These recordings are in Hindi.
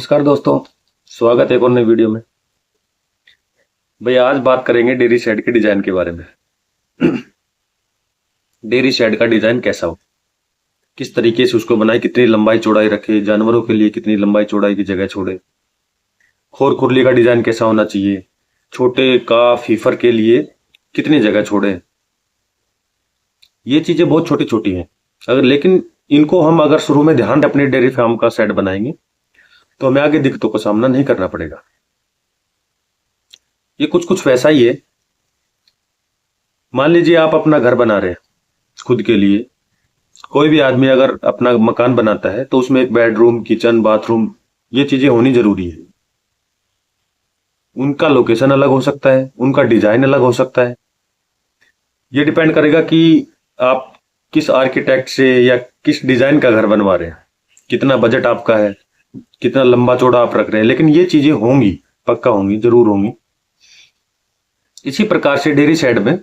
नमस्कार दोस्तों, स्वागत है एक और नई वीडियो में। भैया आज बात करेंगे डेयरी शेड के डिजाइन के बारे में। डेयरी शेड का डिजाइन कैसा हो, किस तरीके से उसको बनाए, कितनी लंबाई चौड़ाई रखे, जानवरों के लिए कितनी लंबाई चौड़ाई की जगह छोड़े, खोर खुरली का डिजाइन कैसा होना चाहिए, छोटे का फीफर के लिए कितनी जगह छोड़े। ये चीजें बहुत छोटी छोटी हैं, लेकिन इनको हम अगर शुरू में ध्यान अपने डेयरी फार्म का शेड बनाएंगे तो हमें आगे दिक्कतों का सामना नहीं करना पड़ेगा। ये कुछ वैसा ही है। मान लीजिए आप अपना घर बना रहे हैं खुद के लिए। कोई भी आदमी अगर अपना मकान बनाता है तो उसमें एक बेडरूम, किचन, बाथरूम, ये चीजें होनी जरूरी है। उनका लोकेशन अलग हो सकता है, उनका डिजाइन अलग हो सकता है। ये डिपेंड करेगा कि आप किस आर्किटेक्ट से या किस डिजाइन का घर बनवा रहे हैं, कितना बजट आपका है, कितना लंबा चौड़ा आप रख रहे हैं। लेकिन ये चीजें होंगी, पक्का होंगी, जरूर होंगी। इसी प्रकार से डेयरी शेड में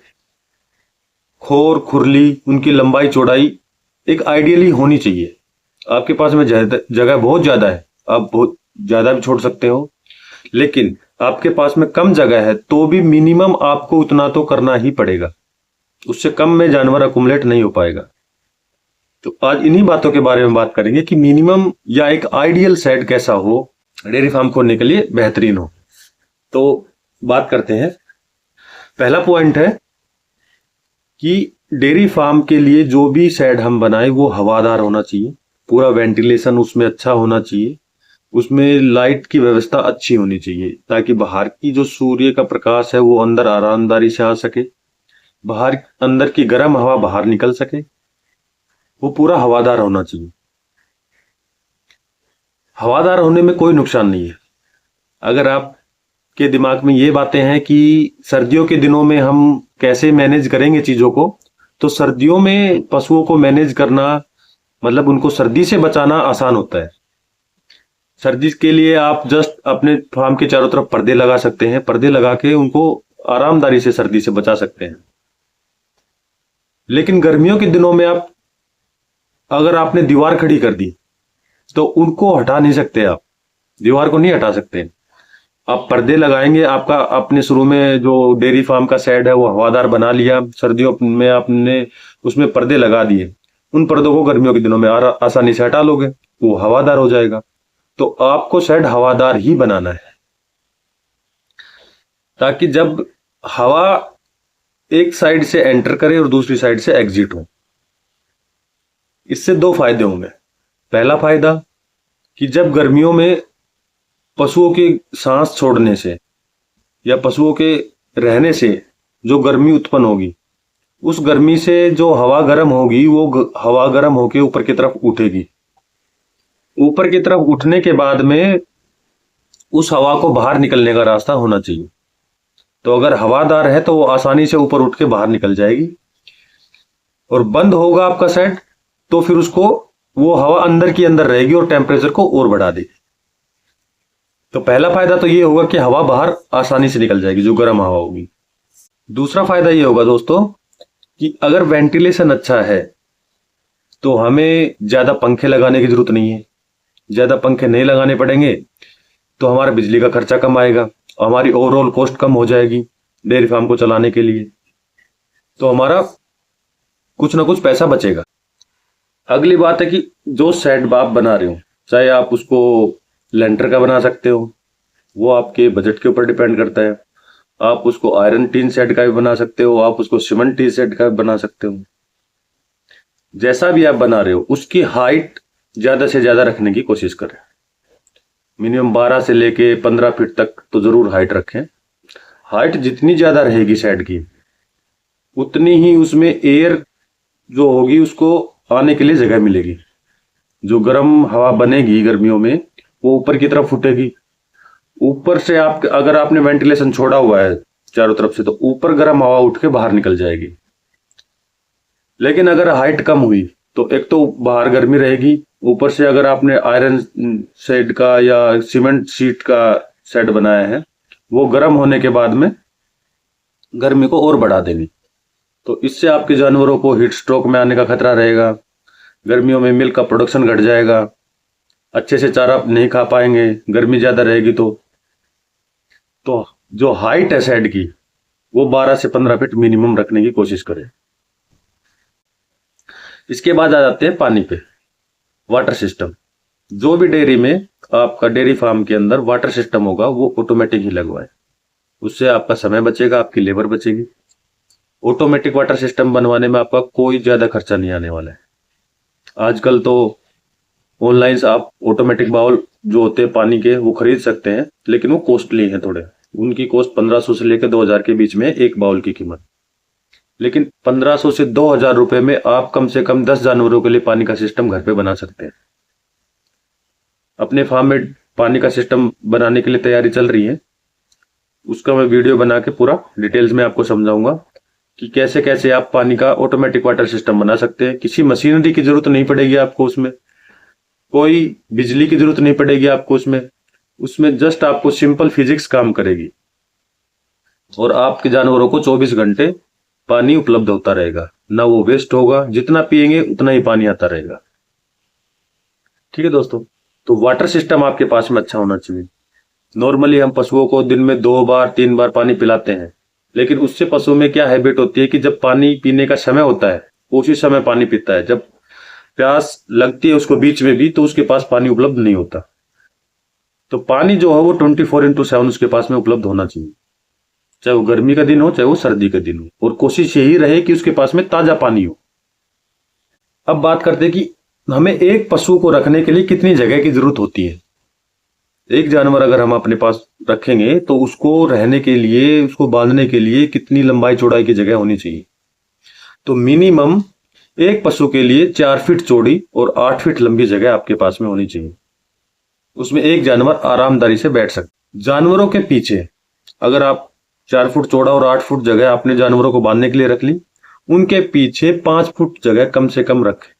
खोर खुरली, उनकी लंबाई चौड़ाई एक आइडियली होनी चाहिए। आपके पास में जगह बहुत ज्यादा है, आप बहुत ज्यादा भी छोड़ सकते हो, लेकिन आपके पास में कम जगह है तो भी मिनिमम आपको उतना तो करना ही पड़ेगा। उससे कम में जानवर अकुमुलेट नहीं हो पाएगा। तो आज इन्हीं बातों के बारे में बात करेंगे कि मिनिमम या एक आइडियल शेड कैसा हो, डेयरी फार्म खोलने के लिए बेहतरीन हो। तो बात करते हैं। पहला पॉइंट है कि डेयरी फार्म के लिए जो भी शेड हम बनाए वो हवादार होना चाहिए, पूरा वेंटिलेशन उसमें अच्छा होना चाहिए, उसमें लाइट की व्यवस्था अच्छी होनी चाहिए ताकि बाहर की जो सूर्य का प्रकाश है वो अंदर आरामदारी से आ सके, बाहर अंदर की गर्म हवा बाहर निकल सके। वो पूरा हवादार होना चाहिए। हवादार होने में कोई नुकसान नहीं है। अगर आप के दिमाग में ये बातें हैं कि सर्दियों के दिनों में हम कैसे मैनेज करेंगे चीजों को, तो सर्दियों में पशुओं को मैनेज करना मतलब उनको सर्दी से बचाना आसान होता है। सर्दी के लिए आप जस्ट अपने फार्म के चारों तरफ पर्दे लगा सकते हैं। पर्दे लगा के उनको आरामदारी से सर्दी से बचा सकते हैं। लेकिन गर्मियों के दिनों में आप अगर आपने दीवार खड़ी कर दी तो उनको हटा नहीं सकते। आप दीवार को नहीं हटा सकते। आप पर्दे लगाएंगे, आपका अपने शुरू में जो डेयरी फार्म का शेड है वो हवादार बना लिया, सर्दियों में आपने उसमें पर्दे लगा दिए, उन पर्दों को गर्मियों के दिनों में आसानी से हटा लोगे, वो हवादार हो जाएगा। तो आपको शेड हवादार ही बनाना है ताकि जब हवा एक साइड से एंटर करे और दूसरी साइड से एग्जिट हो। इससे दो फायदे होंगे। पहला फायदा कि जब गर्मियों में पशुओं के सांस छोड़ने से या पशुओं के रहने से जो गर्मी उत्पन्न होगी, उस गर्मी से जो हवा गर्म होगी वो हवा गर्म होके ऊपर की तरफ उठेगी। ऊपर की तरफ उठने के बाद में उस हवा को बाहर निकलने का रास्ता होना चाहिए। तो अगर हवादार है तो वो आसानी से ऊपर उठ के बाहर निकल जाएगी। और बंद होगा आपका शेड तो फिर उसको वो हवा अंदर की अंदर रहेगी और टेम्परेचर को और बढ़ा देगी। तो पहला फायदा तो ये होगा कि हवा बाहर आसानी से निकल जाएगी, जो गर्म हवा होगी। दूसरा फायदा ये होगा दोस्तों कि अगर वेंटिलेशन अच्छा है तो हमें ज्यादा पंखे लगाने की जरूरत नहीं है। ज्यादा पंखे नहीं लगाने पड़ेंगे तो हमारा बिजली का खर्चा कम आएगा, हमारी ओवरऑल कॉस्ट कम हो जाएगी डेयरी फार्म को चलाने के लिए। तो हमारा कुछ ना कुछ पैसा बचेगा। अगली बात है कि जो शेड आप बना रहे हो, चाहे आप उसको लेंटर का बना सकते हो, वो आपके बजट के ऊपर डिपेंड करता है। आप उसको आयरन टीन शेड का भी बना सकते हो, आप उसको सीमेंट टीन शेड का भी बना सकते हो। जैसा भी आप बना रहे हो उसकी हाइट ज्यादा से ज्यादा रखने की कोशिश करें। मिनिमम 12 से लेके 15 फीट तक तो जरूर हाइट रखें। हाइट जितनी ज्यादा रहेगी शेड की, उतनी ही उसमें एयर जो होगी उसको आने के लिए जगह मिलेगी। जो गर्म हवा बनेगी गर्मियों में वो ऊपर की तरफ उठेगी। ऊपर से आप अगर आपने वेंटिलेशन छोड़ा हुआ है चारों तरफ से तो ऊपर गर्म हवा उठ के बाहर निकल जाएगी। लेकिन अगर हाइट कम हुई तो एक तो बाहर गर्मी रहेगी, ऊपर से अगर आपने आयरन शेड का या सीमेंट शीट का शेड बनाया है वो गर्म होने के बाद में गर्मी को और बढ़ा देगी। तो इससे आपके जानवरों को हीट स्ट्रोक में आने का खतरा रहेगा। गर्मियों में मिल्क का प्रोडक्शन घट जाएगा। अच्छे से चारा नहीं खा पाएंगे, गर्मी ज़्यादा रहेगी तो जो हाइट है शेड की वो 12 से 15 फीट मिनिमम रखने की कोशिश करें। इसके बाद आ जाते हैं पानी पे। वाटर सिस्टम, जो भी डेयरी में आपका डेयरी फार्म के अंदर वाटर सिस्टम होगा वो ऑटोमेटिक ही लगवाए। उससे आपका समय बचेगा, आपकी लेबर बचेगी। ऑटोमेटिक वाटर सिस्टम बनवाने में आपका कोई ज्यादा खर्चा नहीं आने वाला है। आजकल तो ऑनलाइन से आप ऑटोमेटिक बाउल जो होते हैं पानी के वो खरीद सकते हैं, लेकिन वो कॉस्टली है थोड़े। उनकी कॉस्ट 1500 से लेकर 2000 के बीच में एक बाउल की कीमत। लेकिन 1500 से 2000 रुपए में आप कम से कम 10 जानवरों के लिए पानी का सिस्टम घर पे बना सकते हैं। अपने फार्म में पानी का सिस्टम बनाने के लिए तैयारी चल रही है, उसका मैं वीडियो बना के पूरा डिटेल्स में आपको समझाऊंगा कि कैसे कैसे आप पानी का ऑटोमेटिक वाटर सिस्टम बना सकते हैं। किसी मशीनरी की जरूरत नहीं पड़ेगी आपको, उसमें कोई बिजली की जरूरत नहीं पड़ेगी आपको, उसमें जस्ट आपको सिंपल फिजिक्स काम करेगी और आपके जानवरों को 24 घंटे पानी उपलब्ध होता रहेगा, ना वो वेस्ट होगा, जितना पिएंगे उतना ही पानी आता रहेगा। ठीक है दोस्तों, तो वाटर सिस्टम आपके पास में अच्छा होना चाहिए। नॉर्मली हम पशुओं को दिन में 2 बार 3 बार पानी पिलाते हैं, लेकिन उससे पशु में क्या हैबिट होती है कि जब पानी पीने का समय होता है उसी समय पानी पीता है। जब प्यास लगती है उसको बीच में भी तो उसके पास पानी उपलब्ध नहीं होता। तो पानी जो है वो 24/7 उसके पास में उपलब्ध होना चाहिए, चाहे वो गर्मी का दिन हो चाहे वो सर्दी का दिन हो, और कोशिश यही रहे कि उसके पास में ताजा पानी हो। अब बात करते हैं कि हमें एक पशु को रखने के लिए कितनी जगह की जरूरत होती है। एक जानवर अगर हम अपने पास रखेंगे तो उसको रहने के लिए, उसको बांधने के लिए कितनी लंबाई चौड़ाई की जगह होनी चाहिए। तो मिनिमम एक पशु के लिए 4 फीट चौड़ी और 8 फीट लंबी जगह आपके पास में होनी चाहिए। उसमें एक जानवर आरामदारी से बैठ सकते। जानवरों के पीछे अगर आप 4 फुट चौड़ा और 8 फुट जगह अपने जानवरों को बांधने के लिए रख ली, उनके पीछे 5 फुट जगह कम से कम रखें।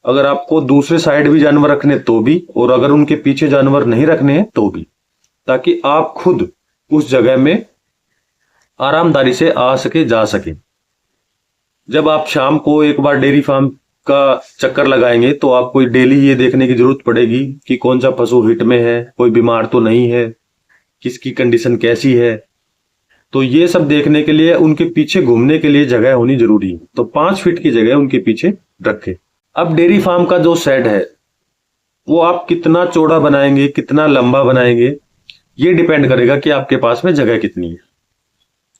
अगर आपको दूसरे साइड भी जानवर रखने तो भी, और अगर उनके पीछे जानवर नहीं रखने हैं तो भी, ताकि आप खुद उस जगह में आरामदारी से आ सके, जा सके। जब आप शाम को एक बार डेयरी फार्म का चक्कर लगाएंगे तो आपको डेली ये देखने की जरूरत पड़ेगी कि कौन सा पशु हिट में है, कोई बीमार तो नहीं है, किसकी कंडीशन कैसी है। तो ये सब देखने के लिए उनके पीछे घूमने के लिए जगह होनी जरूरी है। तो 5 फीट की जगह उनके पीछे रखें। अब डेयरी फार्म का जो शेड है वो आप कितना चौड़ा बनाएंगे, कितना लंबा बनाएंगे, ये डिपेंड करेगा कि आपके पास में जगह कितनी है।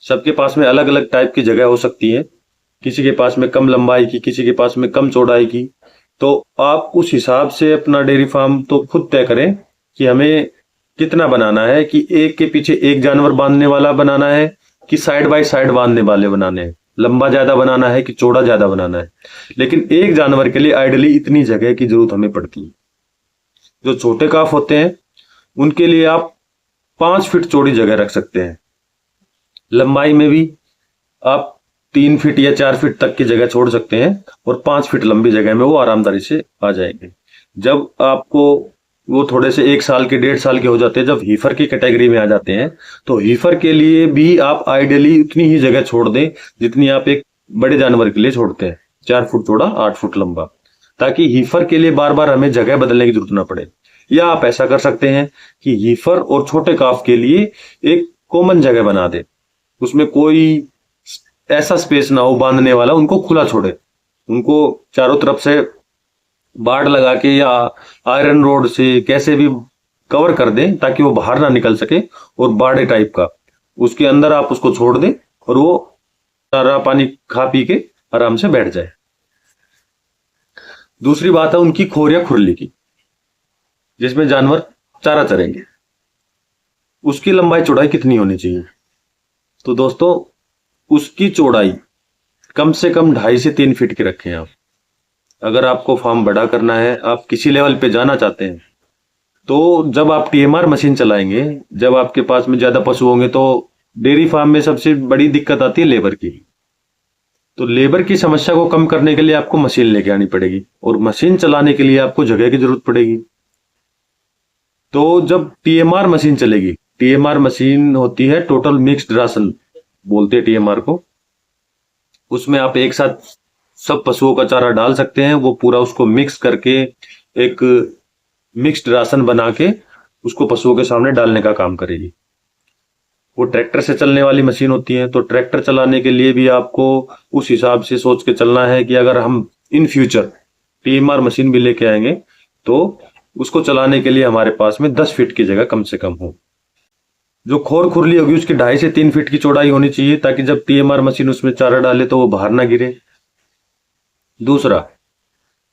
सबके पास में अलग अलग टाइप की जगह हो सकती है, किसी के पास में कम लंबाई की, किसी के पास में कम चौड़ाई की। तो आप उस हिसाब से अपना डेयरी फार्म तो खुद तय करें कि हमें कितना बनाना है, कि एक के पीछे एक जानवर बांधने वाला बनाना है कि साइड बाय साइड बांधने वाले बनाने हैं, लंबा ज्यादा बनाना है कि चौड़ा ज्यादा बनाना है। लेकिन एक जानवर के लिए आइडियली इतनी जगह की जरूरत हमें पड़ती है। जो छोटे काफ होते हैं उनके लिए आप 5 फीट चौड़ी जगह रख सकते हैं। लंबाई में भी आप 3 फीट या 4 फीट तक की जगह छोड़ सकते हैं और 5 फीट लंबी जगह में वो आरामदारी से आ जाएंगे। जब आपको वो थोड़े से 1 साल के 1.5 साल के हो जाते हैं, जब हीफर की कैटेगरी में आ जाते हैं, तो हीफर के लिए भी आप आइडियली उतनी ही जगह छोड़ दें जितनी आप एक बड़े जानवर के लिए छोड़ते हैं, 4 फुट चौड़ा 8 फुट लंबा, ताकि हीफर के लिए बार बार हमें जगह बदलने की जरूरत ना पड़े। या आप ऐसा कर सकते हैं कि हीफर और छोटे काफ के लिए एक कॉमन जगह बना दे, उसमें कोई ऐसा स्पेस ना हो बांधने वाला, उनको खुला छोड़े, उनको चारों तरफ से बाड़ लगा के या आयरन रोड से कैसे भी कवर कर दें ताकि वो बाहर ना निकल सके, और बाड़े टाइप का उसके अंदर आप उसको छोड़ दें और वो चारा पानी खा पी के आराम से बैठ जाए। दूसरी बात है उनकी खोर या खुरली की, जिसमें जानवर चारा चरेंगे, उसकी लंबाई चौड़ाई कितनी होनी चाहिए। तो दोस्तों उसकी चौड़ाई कम से कम 2.5 से 3 फीट की रखें आप। अगर आपको फार्म बड़ा करना है, आप किसी लेवल पे जाना चाहते हैं, तो जब आप टीएमआर मशीन चलाएंगे, जब आपके पास में ज्यादा पशु होंगे, तो डेयरी फार्म में सबसे बड़ी दिक्कत आती है लेबर की। तो लेबर की समस्या को कम करने के लिए आपको मशीन लेके आनी पड़ेगी, और मशीन चलाने के लिए आपको जगह की जरूरत पड़ेगी। तो जब टीएमआर मशीन चलेगी, टीएमआर मशीन होती है टोटल मिक्स्ड राशन बोलते हैं टीएमआर को, उसमें आप एक साथ सब पशुओं का चारा डाल सकते हैं। वो पूरा उसको मिक्स करके एक मिक्स्ड राशन बना के उसको पशुओं के सामने डालने का काम करेगी। वो ट्रैक्टर से चलने वाली मशीन होती है, तो ट्रैक्टर चलाने के लिए भी आपको उस हिसाब से सोच के चलना है कि अगर हम इन फ्यूचर TMR मशीन भी लेके आएंगे तो उसको चलाने के लिए हमारे पास में 10 फीट की जगह कम से कम हो। जो खोर खुरली होगी उसकी 2.5 से 3 फीट की चौड़ाई होनी चाहिए, ताकि जब TMR मशीन उसमें चारा डाले तो वो बाहर ना गिरे। दूसरा,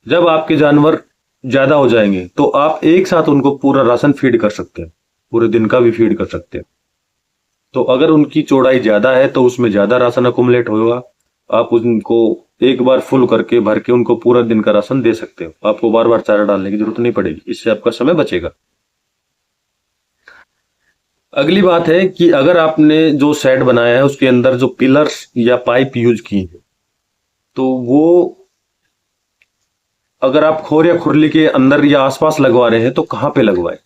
जब आपके जानवर ज्यादा हो जाएंगे तो आप एक साथ उनको पूरा राशन फीड कर सकते हैं, पूरे दिन का भी फीड कर सकते हैं। तो अगर उनकी चौड़ाई ज्यादा है तो उसमें ज्यादा राशन अकुमुलेट होगा, आप उनको एक बार फुल करके भर के उनको पूरा दिन का राशन दे सकते हो। आपको बार बार चारा डालने की जरूरत नहीं पड़ेगी, इससे आपका समय बचेगा। अगली बात है कि अगर आपने जो शेड बनाया है उसके अंदर जो पिलर्स या पाइप यूज की है, तो वो अगर आप खोर या खुरली के अंदर या आसपास लगवा रहे हैं तो कहाँ पे लगवाए।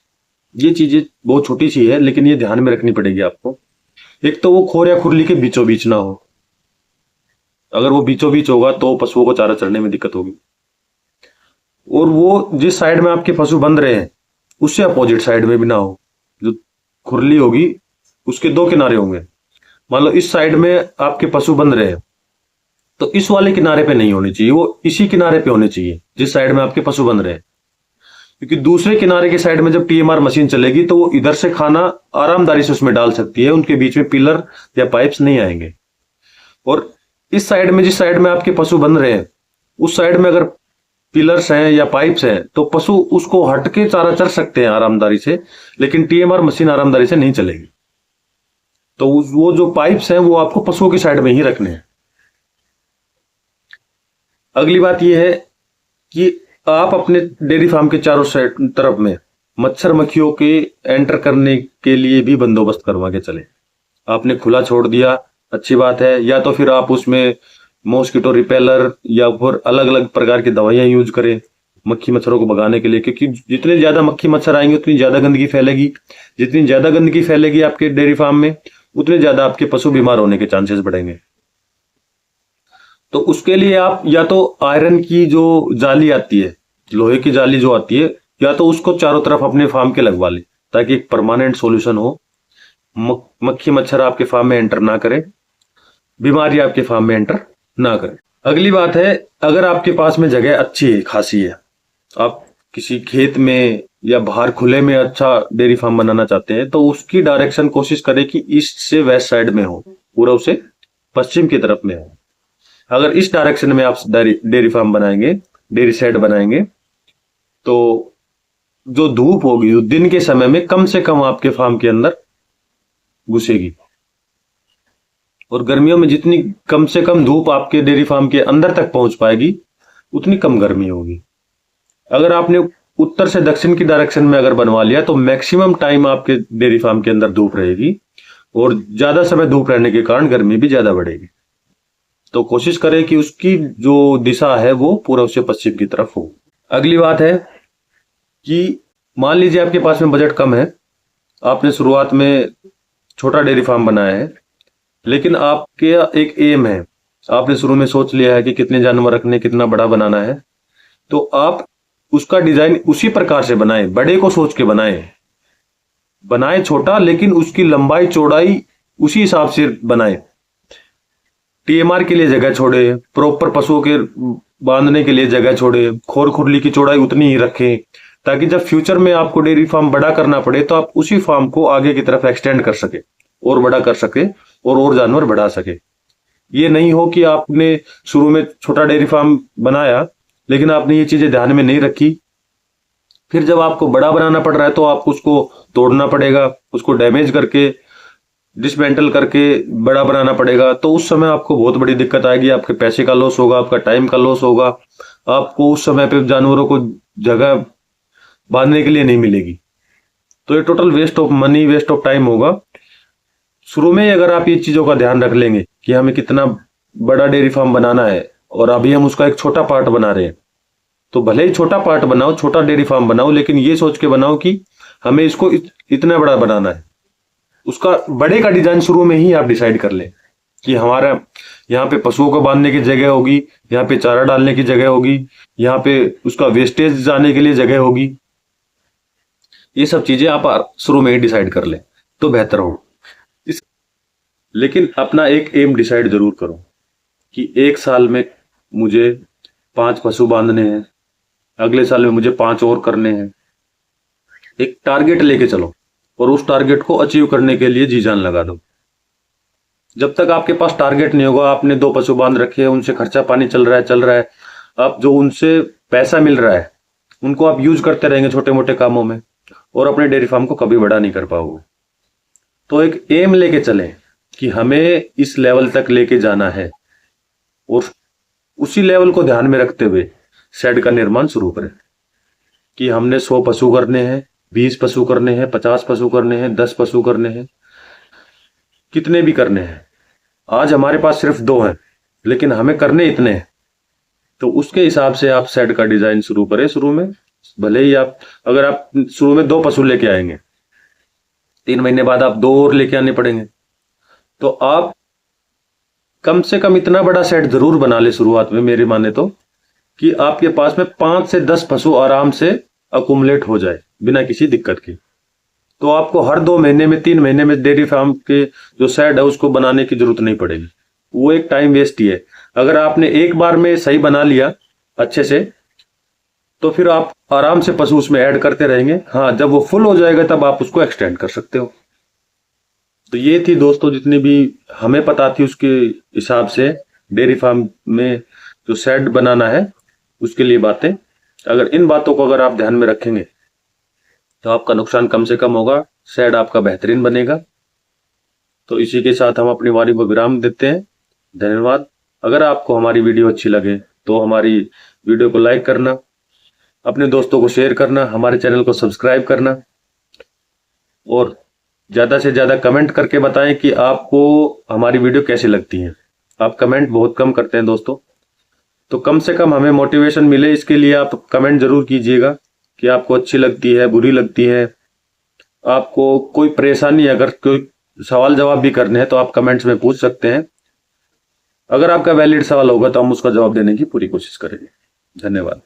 ये चीजें बहुत छोटी सी है, लेकिन ये ध्यान में रखनी पड़ेगी आपको। एक तो वो खोर या खुरली के बीचों बीच ना हो। अगर वो बीचों बीच होगा तो पशुओं को चारा चढ़ने में दिक्कत होगी। और वो जिस साइड में आपके पशु बंध रहे हैं उससे अपोजिट साइड में भी ना हो। जो खुरली होगी उसके 2 किनारे होंगे। मान लो इस साइड में आपके पशु बंध रहे हैं तो इस वाले किनारे पे नहीं होनी चाहिए, वो इसी किनारे पे होने चाहिए जिस साइड में आपके पशु बंध रहे हैं। क्योंकि दूसरे किनारे के साइड में जब TMR मशीन चलेगी तो वो इधर से खाना आरामदारी से उसमें डाल सकती है, उनके बीच में पिलर या पाइप्स नहीं आएंगे। और इस साइड में जिस साइड में आपके पशु बंध रहे हैं उस साइड में अगर पिलर्स हैं या पाइप्स हैं तो पशु उसको हट के चारा चर सकते हैं आरामदारी से, लेकिन TMR मशीन आरामदारी से नहीं चलेगी। तो वो जो पाइप्स हैं वो आपको पशुओं की साइड में ही रखने हैं। अगली बात यह है कि आप अपने डेयरी फार्म के चारों साइड तरफ में मच्छर मक्खियों के एंटर करने के लिए भी बंदोबस्त करवा के चले। आपने खुला छोड़ दिया, अच्छी बात है, या तो फिर आप उसमें मॉस्किटो रिपेलर या फिर अलग अलग प्रकार की दवाइयां यूज करें मक्खी मच्छरों को भगाने के लिए। क्योंकि जितने ज्यादा मक्खी मच्छर आएंगे उतनी ज्यादा गंदगी फैलेगी। जितनी ज्यादा गंदगी फैलेगी आपके डेयरी फार्म में उतने ज्यादा आपके पशु बीमार होने के चांसेस बढ़ेंगे। तो उसके लिए आप या तो आयरन की जो जाली आती है, लोहे की जाली जो आती है, या तो उसको चारों तरफ अपने फार्म के लगवा ले, ताकि एक परमानेंट सॉल्यूशन हो। मक्खी मच्छर आपके फार्म में एंटर ना करे, बीमारी आपके फार्म में एंटर ना करे। अगली बात है, अगर आपके पास में जगह अच्छी है, खासी है, आप किसी खेत में या बाहर खुले में अच्छा डेयरी फार्म बनाना चाहते हैं, तो उसकी डायरेक्शन कोशिश करें कि ईस्ट से वेस्ट साइड में हो, पूर्व से पश्चिम की तरफ में हो। अगर इस डायरेक्शन में आप डेयरी फार्म बनाएंगे, डेयरी शेड बनाएंगे, तो जो धूप होगी वो दिन के समय में कम से कम आपके फार्म के अंदर घुसेगी। और गर्मियों में जितनी कम से कम धूप आपके डेयरी फार्म के अंदर तक पहुंच पाएगी उतनी कम गर्मी होगी। अगर आपने उत्तर से दक्षिण की डायरेक्शन में अगर बनवा लिया तो मैक्सिमम टाइम आपके डेयरी फार्म के अंदर धूप रहेगी, और ज्यादा समय धूप रहने के कारण गर्मी भी ज्यादा बढ़ेगी। तो कोशिश करें कि उसकी जो दिशा है वो पूर्व से पश्चिम की तरफ हो। अगली बात है कि मान लीजिए आपके पास में बजट कम है, आपने शुरुआत में छोटा डेयरी फार्म बनाया है, लेकिन आपके एक एम है, आपने शुरू में सोच लिया है कि कितने जानवर रखने, कितना बड़ा बनाना है, तो आप उसका डिजाइन उसी प्रकार से बनाएं, बड़े को सोच के बनाएं छोटा, लेकिन उसकी लंबाई चौड़ाई उसी हिसाब से बनाएं। TMR के लिए जगह छोड़े, प्रॉपर पशुओं के बांधने के लिए जगह छोड़े, खोर खुरली की चौड़ाई उतनी ही रखें, ताकि जब फ्यूचर में आपको डेयरी फार्म बड़ा करना पड़े तो आप उसी फार्म को आगे की तरफ एक्सटेंड कर सके और बड़ा कर सके और जानवर बढ़ा सके। ये नहीं हो कि आपने शुरू में छोटा डेयरी फार्म बनाया लेकिन आपने ये चीजें ध्यान में नहीं रखी, फिर जब आपको बड़ा बनाना पड़ रहा है तो आपको उसको तोड़ना पड़ेगा, उसको डैमेज करके डिसमेंटल करके बड़ा बनाना पड़ेगा। तो उस समय आपको बहुत बड़ी दिक्कत आएगी, आपके पैसे का लॉस होगा, आपका टाइम का लॉस होगा, आपको उस समय पे जानवरों को जगह बांधने के लिए नहीं मिलेगी। तो ये total waste of money, waste of time होगा। शुरू में अगर आप ये चीजों का ध्यान रख लेंगे कि हमें कितना बड़ा डेयरी फार्म बनाना है और अभी हम उसका एक छोटा पार्ट बना रहे हैं, तो भले ही छोटा पार्ट बनाओ, छोटा डेयरी फार्म बनाओ, लेकिन ये सोच के बनाओ कि हमें इसको इतना बड़ा बनाना है। उसका बड़े का डिजाइन शुरू में ही आप डिसाइड कर लें कि हमारा यहाँ पे पशुओं को बांधने की जगह होगी, यहाँ पे चारा डालने की जगह होगी, यहाँ पे उसका वेस्टेज जाने के लिए जगह होगी। ये सब चीजें आप शुरू में ही डिसाइड कर लें तो बेहतर हो। इस लेकिन अपना एक एम डिसाइड जरूर करो कि 1 साल में मुझे 5 पशु बांधने हैं, अगले साल में मुझे 5 और करने हैं। एक टारगेट लेके चलो और उस टारगेट को अचीव करने के लिए जी जान लगा दो। जब तक आपके पास टारगेट नहीं होगा, आपने 2 पशु बांध रखे हैं, उनसे खर्चा पानी चल रहा है, आप जो उनसे पैसा मिल रहा है उनको आप यूज करते रहेंगे छोटे मोटे कामों में, और अपने डेयरी फार्म को कभी बड़ा नहीं कर पाओगे। तो एक एम लेके चलें कि हमें इस लेवल तक लेके जाना है, और उसी लेवल को ध्यान में रखते हुए शेड का निर्माण शुरू करें कि हमने 100 पशु करने हैं, 20 पशु करने हैं, 50 पशु करने हैं, 10 पशु करने हैं, कितने भी करने हैं। आज हमारे पास सिर्फ 2 हैं लेकिन हमें करने इतने हैं, तो उसके हिसाब से आप शेड का डिजाइन शुरू करें। शुरू में भले ही अगर आप शुरू में 2 पशु लेके आएंगे, 3 महीने बाद आप 2 और लेके आने पड़ेंगे, तो आप कम से कम इतना बड़ा शेड जरूर बना ले शुरुआत में, मेरी माने तो, कि आपके पास में 5 से 10 पशु आराम से अकुमुलेट हो जाए बिना किसी दिक्कत के। तो आपको हर 2 महीने में 3 महीने में डेयरी फार्म के जो शेड है उसको बनाने की जरूरत नहीं पड़ेगी। वो एक टाइम वेस्ट ही है। अगर आपने एक बार में सही बना लिया अच्छे से, तो फिर आप आराम से पशु उसमें ऐड करते रहेंगे। हाँ, जब वो फुल हो जाएगा तब आप उसको एक्सटेंड कर सकते हो। तो ये थी दोस्तों जितनी भी हमें पता थी उसके हिसाब से डेयरी फार्म में जो शेड बनाना है उसके लिए बातें। अगर इन बातों को अगर आप ध्यान में रखेंगे तो आपका नुकसान कम से कम होगा, शेड आपका बेहतरीन बनेगा। तो इसी के साथ हम अपनी वाणी को विराम देते हैं। धन्यवाद। अगर आपको हमारी वीडियो अच्छी लगे तो हमारी वीडियो को लाइक करना, अपने दोस्तों को शेयर करना, हमारे चैनल को सब्सक्राइब करना, और ज्यादा से ज्यादा कमेंट करके बताएं कि आपको हमारी वीडियो कैसी लगती है। आप कमेंट बहुत कम करते हैं दोस्तों, तो कम से कम हमें मोटिवेशन मिले इसके लिए आप कमेंट जरूर कीजिएगा कि आपको अच्छी लगती है, बुरी लगती है, आपको कोई परेशानी, अगर कोई सवाल जवाब भी करने हैं तो आप कमेंट्स में पूछ सकते हैं। अगर आपका वैलिड सवाल होगा तो हम उसका जवाब देने की पूरी कोशिश करेंगे। धन्यवाद।